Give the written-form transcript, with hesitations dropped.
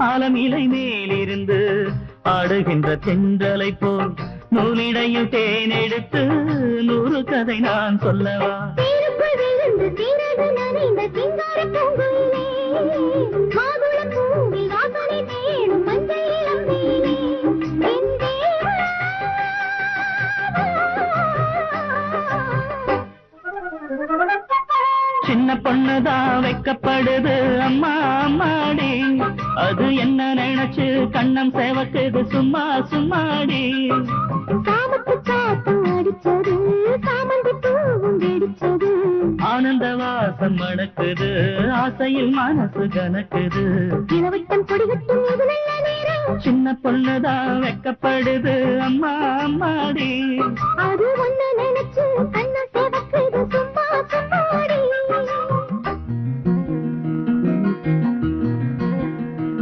ஆலம் இலை மேலிருந்து ஆடுகின்ற தென்றலை போல் நூலிடையில் தேனெடுத்து 100 கதை நான் சொல்லவா. சின்ன பொண்ணுதான் வைக்கப்படுது அம்மா அம்மாடி, அது என்ன நினைச்சு கண்ணம் சேவக்குது சும்மா சும்மாடி. ஆனந்த வாசம் மணக்குது, ஆசையில் மனசு கணக்குது. சின்ன பொண்ணுதான் வைக்கப்படுது அம்மா அம்மாடி, அது ஒண்ணு நினைச்சு